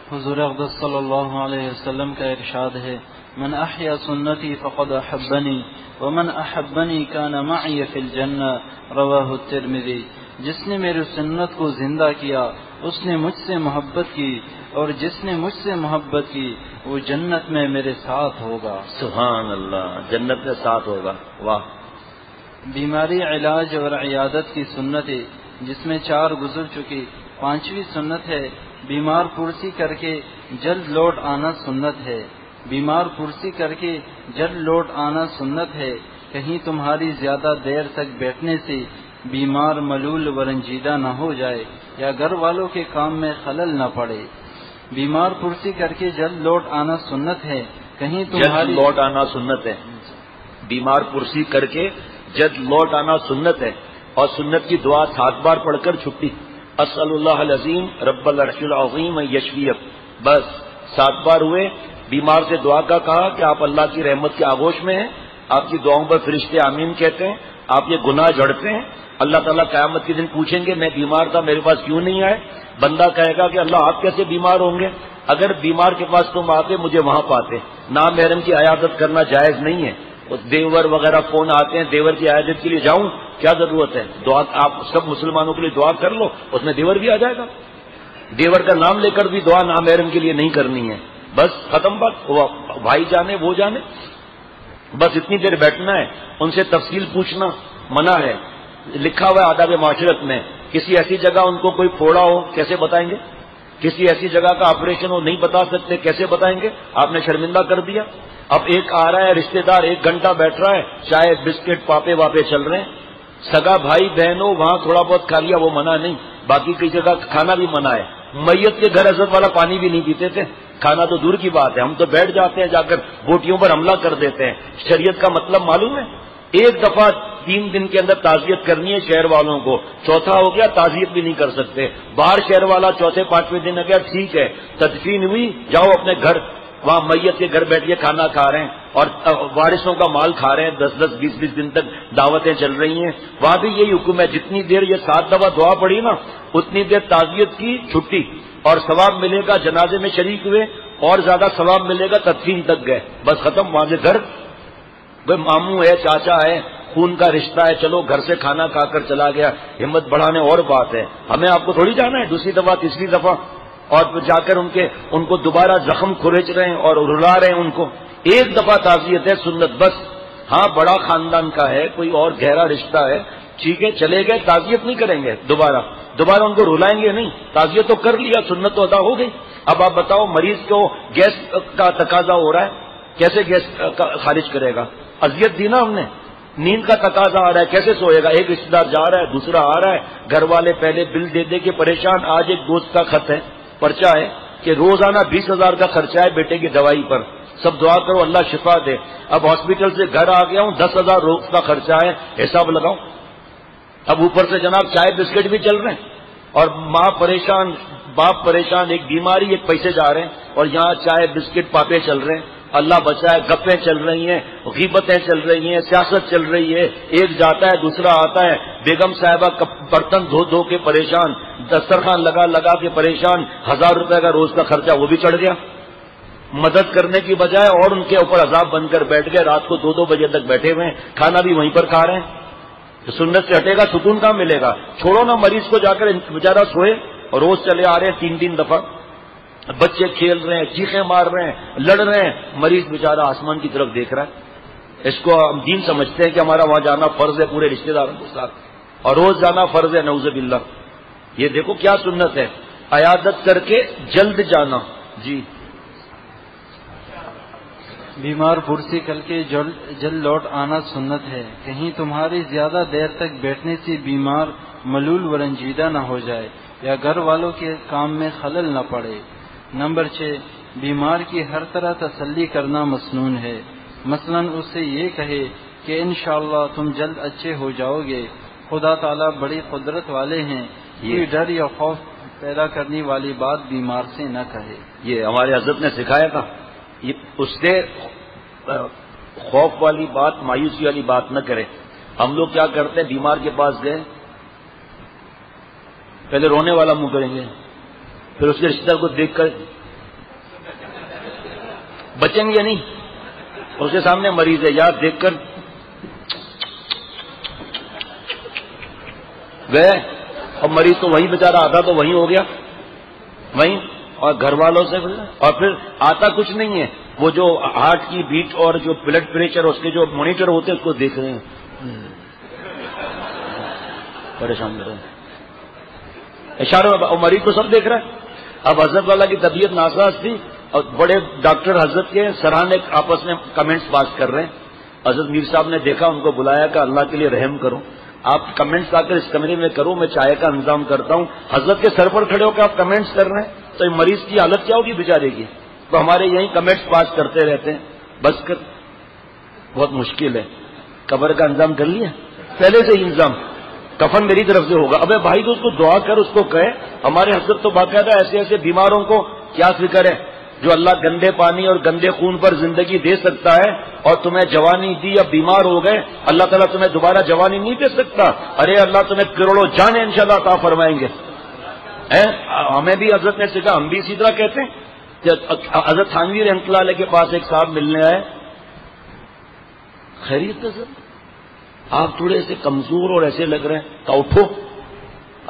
حضور اقدس صلی اللہ علیہ وسلم کا ارشاد ہے، من احیا سنتی فقد احبنی ومن احبنی کان معی فی الجنہ، رواہ الترمذی۔ جس نے میری سنت کو زندہ کیا اس نے مجھ سے محبت کی، اور جس نے مجھ سے محبت کی وہ جنت میں میرے ساتھ ہوگا۔ سبحان اللہ، جنت میں ساتھ ہوگا، واہ۔ بیماری، علاج اور عیادت کی سنتیں، جس میں 4 گزر چکی۔ 5ویں سنت ہے بیمار پرسی کر کے جلد لوٹ آنا سنت ہے۔ بیمار پرسی کر کے جلد لوٹ آنا سنت ہے، کہیں تمہاری زیادہ دیر تک بیٹھنے سے بیمار ملول و رنجیدہ نہ ہو جائے یا گھر والوں کے کام میں خلل نہ پڑے۔ بیمار پرسی کر کے جلد لوٹ آنا سنت ہے، کہیں تمہاری جلد لوٹ آنا سنت ہے۔ بیمار پرسی کر کے جلد لوٹ آنا سنت ہے، اور سنت کی دعا 7 بار پڑھ کر چھٹی۔ اسأل اللہ العظیم رب العرش العظیم یشفیک، بس 7 بار ہوئے۔ بیمار سے دعا کا کہا کہ آپ اللہ کی رحمت کے آغوش میں ہیں، آپ کی دعاؤں پر فرشتے آمین کہتے ہیں، آپ یہ گناہ جھڑتے ہیں۔ اللہ تعالیٰ قیامت کے دن پوچھیں گے میں بیمار تھا میرے پاس کیوں نہیں آئے؟ بندہ کہے گا کہ اللہ آپ کیسے بیمار ہوں گے؟ اگر بیمار کے پاس تم آتے مجھے وہاں پاتے۔ نامحرم کی عیادت کرنا جائز نہیں ہے۔ دیور وغیرہ فون آتے ہیں، دیور کی عیادت کے لیے جاؤں، کیا ضرورت ہے؟ دعا آپ سب مسلمانوں کے لیے دعا کر لو، اس میں دیور بھی آ جائے گا۔ دیور کا نام لے کر بھی دعا نامحرم کے لیے نہیں کرنی ہے، بس ختم بات۔ بھائی جانے وہ جانے، بس اتنی دیر بیٹھنا ہے۔ ان سے تفصیل پوچھنا منع ہے، لکھا ہوا ہے آداب معاشرت میں۔ کسی ایسی جگہ ان کو کوئی پھوڑا ہو کیسے بتائیں گے؟ کسی ایسی جگہ کا آپریشن ہو نہیں بتا سکتے کیسے بتائیں گے؟ آپ نے شرمندہ کر دیا۔ اب ایک آ رہا ہے رشتہ دار، 1 گھنٹہ بیٹھ رہا ہے، چائے بسکٹ پاپے واپے چل رہے ہیں۔ سگا بھائی بہن ہو وہاں تھوڑا بہت کھا لیا وہ منع نہیں، باقی کئی جگہ کھانا بھی منع ہے۔ میت کے گھر حضرت والا پانی بھی نہیں پیتے تھے، کھانا تو دور کی بات ہے، ہم تو بیٹھ جاتے ہیں، جا کر بوٹیوں پر حملہ کر دیتے ہیں۔ شریعت کا مطلب معلوم ہے؟ 1 دفعہ 3 دن کے اندر تعزیت کرنی ہے شہر والوں کو، چوتھا ہو گیا تعزیت بھی نہیں کر سکتے۔ باہر شہر والا چوتھے 5ویں دن گیا ٹھیک ہے، تدفین ہوئی، جاؤ اپنے گھر، وہاں میت کے گھر بیٹھ کے کھانا کھا رہے ہیں اور وارثوں کا مال کھا رہے ہیں، 10-10 20-20 دن تک دعوتیں چل رہی ہیں۔ وہاں بھی یہی حکم ہے، جتنی دیر یہ 7 دفعہ دعا پڑی نا اتنی دیر تعزیت کی چھٹی، اور ثواب ملے گا جنازے میں شریک ہوئے، اور زیادہ ثواب ملے گا تدفین تک گئے، بس ختم۔ وہاں سے گھر کوئی ماموں ہے، چاچا ہے، خون کا رشتہ ہے، چلو گھر سے کھانا کھا کر چلا گیا، ہمت بڑھانے اور بات ہے۔ ہمیں آپ کو تھوڑی جانا ہے 2ری دفعہ 3ری دفعہ، اور جا کر ان کو دوبارہ زخم کھرچ رہے ہیں اور رلا رہے ہیں ان کو۔ 1 دفعہ تعزیت ہے سنت بس۔ ہاں بڑا خاندان کا ہے، کوئی اور گہرا رشتہ ہے، ٹھیک ہے چلے گئے، تعزیت نہیں کریں گے دوبارہ ان کو رلائیں گے نہیں، تعزیت تو کر لیا، سنت تو ادا ہو گئی۔ اب آپ بتاؤ مریض کو گیس کا تقاضا ہو رہا ہے، کیسے گیس خارج کرے گا؟ اذیت دی نا ہم نے۔ نیند کا تقاضا آ رہا ہے، کیسے سوئے گا؟ ایک رشتہ دار جا رہا ہے، دوسرا آ رہا ہے، گھر والے پہلے بل دے دے کے پریشان۔ آج ایک دوست کا خط ہے، پرچہ ہے کہ روزانہ 20,000 کا خرچہ ہے بیٹے کی دوائی پر، سب دعا کرو اللہ شفا دے۔ اب ہاسپٹل سے گھر آ گیا ہوں، 10,000 روز کا خرچہ ہے، حساب لگاؤ۔ اب اوپر سے جناب چائے بسکٹ بھی چل رہے ہیں، اور ماں پریشان، باپ پریشان، ایک بیماری ایک پیسے جا رہے ہیں، اور یہاں چائے بسکٹ پاپے چل رہے ہیں۔ اللہ بچائے، گپیں چل رہی ہیں، غیبتیں چل رہی ہیں، سیاست چل رہی ہے، ایک جاتا ہے دوسرا آتا ہے، بیگم صاحبہ برتن دھو دھو کے پریشان، دسترخوان لگا لگا کے پریشان، 1000 روپے کا روز کا خرچہ وہ بھی چڑھ گیا۔ مدد کرنے کی بجائے اور ان کے اوپر عذاب بن کر بیٹھ گئے، رات کو 2-2 بجے تک بیٹھے ہوئے ہیں، کھانا بھی وہیں پر کھا رہے ہیں۔ تو سنت سے ہٹے گا سکون کہاں ملے گا؟ چھوڑو نا مریض کو، جا کر بیچارہ سوئے، اور روز چلے آ رہے ہیں 3 دفعہ، بچے کھیل رہے ہیں، چیخیں مار رہے ہیں، لڑ رہے ہیں، مریض بیچارہ آسمان کی طرف دیکھ رہا ہے۔ اس کو ہم دین سمجھتے ہیں کہ ہمارا وہاں جانا فرض ہے پورے رشتہ داروں کے ساتھ، اور روز جانا فرض ہے، نعوذ باللہ۔ یہ دیکھو کیا سنت ہے، عیادت کر کے جلد جانا۔ جی بیمار پرسی کر کے جلد لوٹ آنا سنت ہے، کہیں تمہاری زیادہ دیر تک بیٹھنے سے بیمار ملول و رنجیدہ نہ ہو جائے یا گھر والوں کے کام میں خلل نہ پڑے۔ نمبر 6، بیمار کی ہر طرح تسلی کرنا مسنون ہے، مثلا اس سے یہ کہے کہ انشاءاللہ تم جلد اچھے ہو جاؤ گے، خدا تعالیٰ بڑی قدرت والے ہیں، یہ ڈر یا خوف پیدا کرنے والی بات بیمار سے نہ کہے۔ یہ ہمارے حضرت نے سکھایا تھا، اس سے خوف والی بات، مایوسی والی بات نہ کرے۔ ہم لوگ کیا کرتے ہیں، بیمار کے پاس گئے، پہلے رونے والا منہ کریں گے، پھر اس کے رشتہ دار کو دیکھ کر بچیں گے نہیں. اس کے سامنے مریض ہے, یاد دیکھ کر گئے, اور مریض تو وہیں بیچارہ آتا تو وہیں ہو گیا وہیں, اور گھر والوں سے, اور پھر آتا کچھ نہیں ہے, وہ جو ہارٹ کی بیٹ اور جو بلڈ پریشر اس کے جو مانیٹر ہوتے ہیں اس کو دیکھ رہے ہیں, پریشان کر رہے ہیں اشاروں میں, اور مریض تو سب دیکھ رہا ہے. اب حضرت والا کی طبیعت ناساز تھی, اور بڑے ڈاکٹر حضرت کے سرانے آپس میں کمنٹس پاس کر رہے ہیں. حضرت میر صاحب نے دیکھا, ان کو بلایا کہ اللہ کے لیے رحم کرو, آپ کمنٹس آ کر اس کمرے میں کرو, میں چائے کا انتظام کرتا ہوں. حضرت کے سر پر کھڑے ہو کے آپ کمنٹس کر رہے ہیں, تو مریض کی حالت کیا ہوگی بیچارے کی؟ تو ہمارے یہیں کمنٹس پاس کرتے رہتے ہیں. بس کر, بہت مشکل ہے. قبر کا انتظام کر لیا پہلے سے ہی, انتظام کفن میری طرف سے ہوگا. ابے بھائی تو اس کو دعا کر, اس کو کہے. ہمارے حضرت تو باقاعدہ ایسے ایسے بیماروں کو کیا فکر ہے, جو اللہ گندے پانی اور گندے خون پر زندگی دے سکتا ہے, اور تمہیں جوانی دی, اب بیمار ہو گئے, اللہ تعالیٰ تمہیں دوبارہ جوانی نہیں دے سکتا. ارے اللہ تمہیں کروڑوں جانیں انشاءاللہ عطا فرمائیں گے. ہمیں بھی حضرت نے سکھا, ہم بھی اسی طرح کہتے ہیں. حضرت تھانوی رحمۃ اللہ علیہ کے پاس ایک صاحب ملنے آئے, خیریت ہے سر, آپ تھوڑے ایسے کمزور اور ایسے لگ رہے ہیں, تو اٹھو,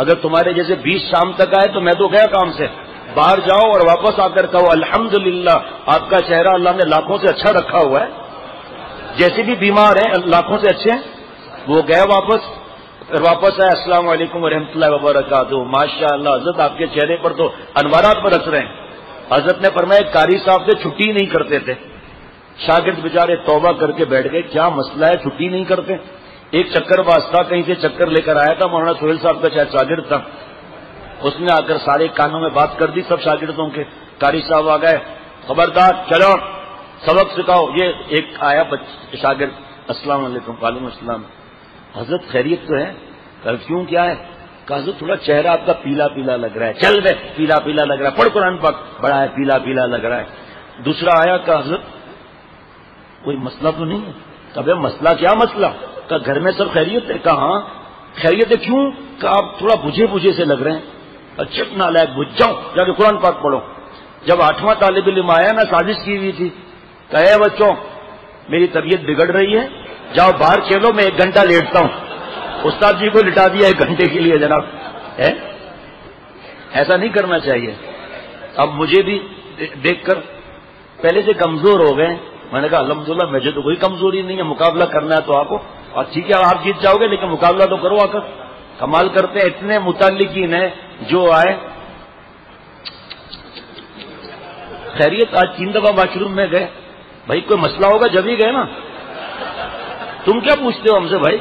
اگر تمہارے جیسے 20 شام تک آئے تو میں تو گیا کام سے, باہر جاؤ اور واپس آ کر کہو الحمدللہ آپ کا چہرہ اللہ نے لاکھوں سے اچھا رکھا ہوا ہے. جیسے بھی بیمار ہیں لاکھوں سے اچھے ہیں. وہ گئے واپس, پھر واپس آئے, السلام علیکم ورحمۃ اللہ وبرکاتہ. ماشاء اللہ حضرت آپ کے چہرے پر تو انوارات برس رہے ہیں. حضرت نے فرمایا قاری صاحب سے چھٹی نہیں کرتے تھے. شاگرد بیچارے توبہ کر کے بیٹھ گئے, کیا مسئلہ ہے چھٹی نہیں کرتے. ایک چکر باز تھا, کہیں سے چکر لے کر آیا تھا, مولانا سہیل صاحب کا شاید شاگرد تھا. اس نے آ کر سارے کانوں میں بات کر دی سب شاگردوں کے. قاری صاحب آ گئے, خبردار چلو سبق سکھاؤ. یہ ایک آیا شاگرد, السلام علیکم. وعلیکم السلام. حضرت خیریت تو ہے؟ کیوں کیا ہے؟ کہ حضرت تھوڑا چہرہ آپ کا پیلا پیلا لگ رہا ہے. چل بے, پیلا پیلا لگ رہا ہے, پڑھ قرآن پاک. بڑا ہے, پیلا پیلا لگ رہا ہے. دوسرا آیا کہ حضرت کوئی مسئلہ تو نہیں ہے. کبھی مسئلہ کیا مسئلہ؟ کہ گھر میں سب خیریت ہے. کہا ہاں خیریت ہے. کیوں؟ کہ آپ تھوڑا بجھے بجھے سے لگ رہے ہیں. اچھا نالائق, بجھ جاؤ, جا کے قرآن پاک پڑھو. جب 8واں طالب علم آیا نا, سازش کی ہوئی تھی, کہے بچوں میری طبیعت بگڑ رہی ہے, جاؤ باہر کھیلو, میں 1 گھنٹہ لیٹتا ہوں. استاد جی کو لٹا دیا 1 گھنٹے کے لیے. جناب ایسا نہیں کرنا چاہیے. اب مجھے بھی دیکھ کر پہلے سے کمزور ہو گئے. میں نے کہا الحمدللہ مجھے تو کوئی کمزوری نہیں ہے, مقابلہ کرنا ہے تو آپ کو, اور ٹھیک ہے آپ جیت جاؤ گے, لیکن مقابلہ تو کرو. آ کر کمال کرتے ہیں. اتنے متعلقین ہیں جو آئے. خیریت, آج 3 دفعہ واش روم میں گئے. بھائی کوئی مسئلہ ہوگا جب ہی گئے نا, تم کیا پوچھتے ہو ہم سے بھائی؟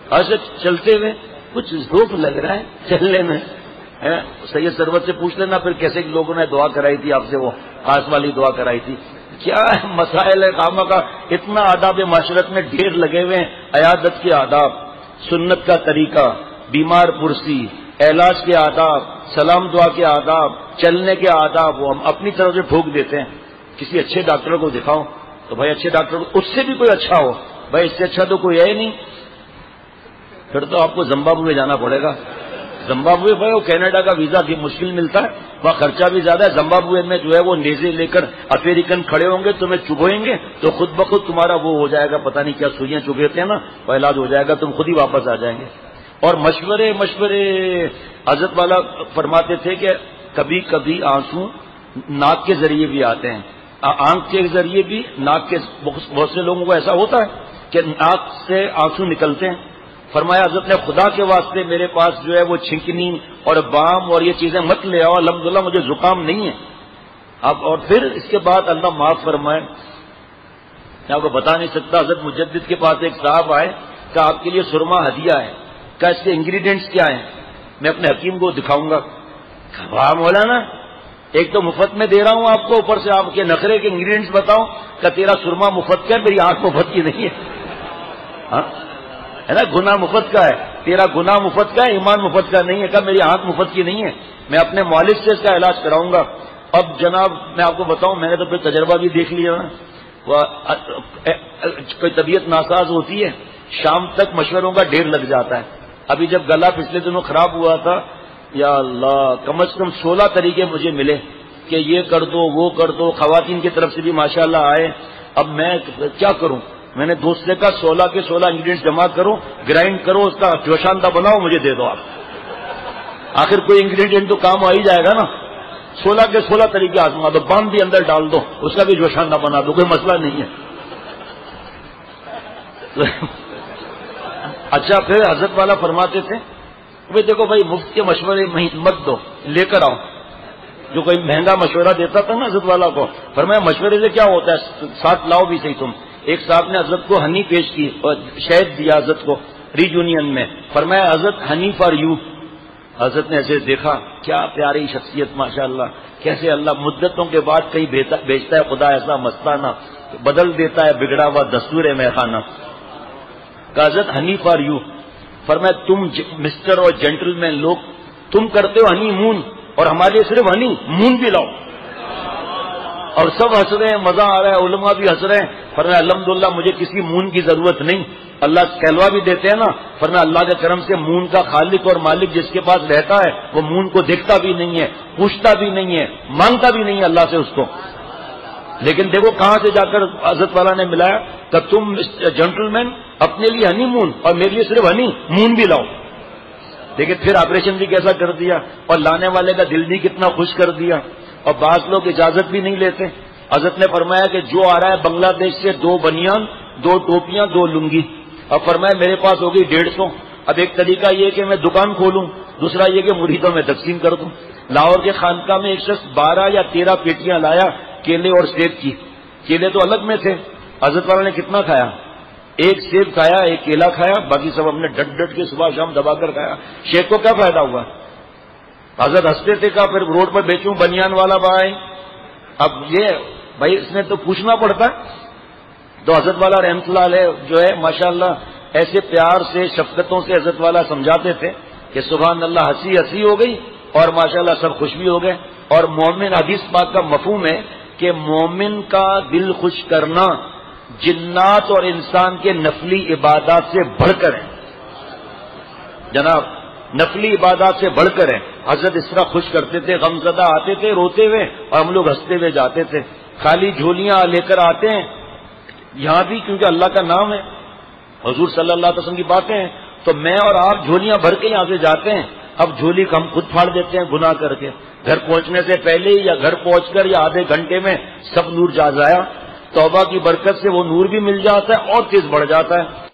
ایسے چلتے ہوئے کچھ ذوق لگ رہا ہے چلنے میں. سید سرور سے پوچھ لینا پھر کیسے لوگوں نے دعا کرائی تھی آپ سے, وہ خاص والی دعا کرائی تھی. کیا مسائل ہے کاموں کا. اتنا آداب معاشرت میں ڈھیر لگے ہوئے ہیں. عیادت کے آداب, سنت کا طریقہ, بیمار پرسی, علاج کے آداب, سلام دعا کے آداب, چلنے کے آداب, وہ ہم اپنی طرف سے ٹھوک دیتے ہیں. کسی اچھے ڈاکٹر کو دکھاؤ تو بھائی اچھے ڈاکٹر کو, اس سے بھی کوئی اچھا ہو, بھائی اس سے اچھا تو کوئی ہے نہیں. پھر تو آپ کو زمبابوے جانا پڑے گا. زمبابوے بھائی وہ کینیڈا کا ویزا بھی مشکل ملتا ہے, وہاں خرچہ بھی زیادہ ہے. زمبابوے میں جو ہے وہ نیزے لے کر افریقن کھڑے ہوں گے, تمہیں چبھوئیں گے تو خود بخود تمہارا وہ ہو جائے گا, پتہ نہیں کیا سوئیاں چبھیتے ہیں نا, وہ علاج ہو جائے گا, تم خود ہی واپس آ جائیں گے. اور مشورے حضرت والا فرماتے تھے کہ کبھی کبھی آنسو ناک کے ذریعے بھی آتے ہیں, آنکھ کے ذریعے بھی, ناک کے. بہت سے لوگوں کو ایسا ہوتا ہے کہ ناک سے آنسو نکلتے ہیں. فرمایا حضرت نے خدا کے واسطے میرے پاس جو ہے وہ چھنکنی اور بام اور یہ چیزیں مت لے آؤ, الحمدللہ مجھے زکام نہیں ہے. اب اور پھر اس کے بعد اللہ معاف فرمائے, میں آپ کو بتا نہیں سکتا. حضرت مجدد کے پاس ایک صاحب آئے کہ آپ کے لیے سرما ہدیہ ہے, کہ اس کے انگریڈینٹس کیا ہیں, میں اپنے حکیم کو دکھاؤں گا. واہ مولانا, ایک تو مفت میں دے رہا ہوں آپ کو, اوپر سے آپ کے نخرے کے انگریڈینٹس بتاؤ کہ تیرا سرما مفت کا ہے, میری آنکھ مفت کی نہیں ہے. ہاں ہے نا, گناہ مفت کا ہے, تیرا گناہ مفت کا ہے, ایمان مفت کا نہیں ہے. کہ میری آنکھ مفت کی نہیں ہے, میں اپنے مالک سے اس کا علاج کراؤں گا. اب جناب میں آپ کو بتاؤں, میں نے تو پھر تجربہ بھی دیکھ لیا نا. کوئی طبیعت ناساز ہوتی ہے, شام تک مشوروں کا ڈھیر لگ جاتا ہے. ابھی جب گلا پچھلے دنوں خراب ہوا تھا, یا اللہ, کم از کم 16 طریقے مجھے ملے کہ یہ کر دو وہ کر دو، خواتین کی طرف سے بھی ماشاءاللہ آئے. اب میں کیا کروں؟ میں نے دوست سے کہا 16 کے 16 انگریڈینٹس جمع کرو، گرائنڈ کرو، اس کا جوشاندہ بناؤ، مجھے دے دو آپ. آخر کوئی انگریڈینٹ تو کام آ ہی جائے گا نا. 16 کے 16 طریقے آزما دو، بام بھی اندر ڈال دو، اس کا بھی جوشاندہ بنا دو، کوئی مسئلہ نہیں ہے. اچھا پھر حضرت والا فرماتے تھے بھائی دیکھو بھائی مفت کے مشورے مت دو، لے کر آؤ. جو کوئی مہنگا مشورہ دیتا تھا نا حضرت والا کو، فرمایا مشورے سے کیا ہوتا ہے، ساتھ لاؤ بھی صحیح تم. ایک صاحب نے حضرت کو ہنی پیش کی اور شہد دیا حضرت کو ری یونین میں، فرمایا حضرت ہنی فار یو. حضرت نے ایسے دیکھا، کیا پیاری شخصیت ماشاءاللہ، کیسے اللہ مدتوں کے بعد کہیں بیچتا ہے خدا ایسا مستانہ، بدل دیتا ہے بگڑا ہوا دستور میں خانہ. کہ حضرت ہنی فار یو. فرمایا تم مسٹر اور جینٹل مین لوگ تم کرتے ہو ہنی مون، اور ہمارے لیے صرف ہنی مون بھی لاؤ. اور سب ہنس رہے ہیں، مزہ آ رہا ہے، علماء بھی ہنس رہے ہیں. فرمایا الحمدللہ مجھے کسی مون کی ضرورت نہیں. اللہ کہلوا بھی دیتے ہیں نا، فرمایا اللہ کے کرم سے مون کا خالق اور مالک جس کے پاس رہتا ہے وہ مون کو دیکھتا بھی نہیں ہے، پوچھتا بھی نہیں ہے، مانگتا بھی نہیں ہے اللہ سے اس کو. لیکن دیکھو کہاں سے جا کر حضرت والا نے ملایا کہ تم جینٹل مین اپنے لیے ہنی مون اور میرے لیے صرف ہنی مون بھی لاؤ. لیکن پھر آپریشن بھی کیسا کر دیا، اور لانے والے کا دل بھی کتنا خوش کر دیا. اور بعض لوگ اجازت بھی نہیں لیتے. حضرت نے فرمایا کہ جو آ رہا ہے بنگلہ دیش سے 2 بنیان، 2 ٹوپیاں، 2 لنگی. اب فرمایا میرے پاس ہوگی 150. اب ایک طریقہ یہ کہ میں دکان کھولوں، دوسرا یہ کہ مریدوں میں تقسیم کر دوں. لاہور کے خانقاہ میں ایک شخص 12 یا 13 پیٹیاں لایا کیلے اور سیب کی. کیلے تو الگ میں تھے. حضرت والا نے کتنا کھایا؟ ایک سیب کھایا، ایک کیلا کھایا، باقی سب ہم نے ڈٹ ڈٹ کے صبح شام دبا کر کھایا. شیخ کو کیا فائدہ ہوا؟ حضرت ہنستے تھے، کہا پھر روڈ پر بیچوں بنیان والا بھائی. اب یہ بھائی اس نے تو پوچھنا پڑتا ہے. تو حضرت والا رحمۃ اللہ علیہ جو ہے ماشاءاللہ ایسے پیار سے شفقتوں سے حضرت والا سمجھاتے تھے کہ سبحان اللہ، ہنسی ہنسی ہو گئی اور ماشاءاللہ سب خوش بھی ہو گئے. اور مومن، حدیث پاک کا مفہوم ہے کہ مومن کا دل خوش کرنا جنات اور انسان کے نفلی عبادات سے بڑھ کر ہے. جناب نفلی عبادات سے بڑھ کر ہے. حضرت اس طرح خوش کرتے تھے، غمزدہ آتے تھے روتے ہوئے اور ہم لوگ ہنستے ہوئے جاتے تھے. خالی جھولیاں لے کر آتے ہیں یہاں بھی کیونکہ اللہ کا نام ہے، حضور صلی اللہ علیہ وسلم کی باتیں ہیں، تو میں اور آپ جھولیاں بھر کے یہاں سے جاتے ہیں. اب جھولی ہم خود پھاڑ دیتے ہیں گناہ کر کے. گھر پہنچنے سے پہلے یا گھر پہنچ کر یا آدھے گھنٹے میں سب نور جا ضائع. توبہ کی برکت سے وہ نور بھی مل جاتا ہے اور تیز بڑھ جاتا ہے.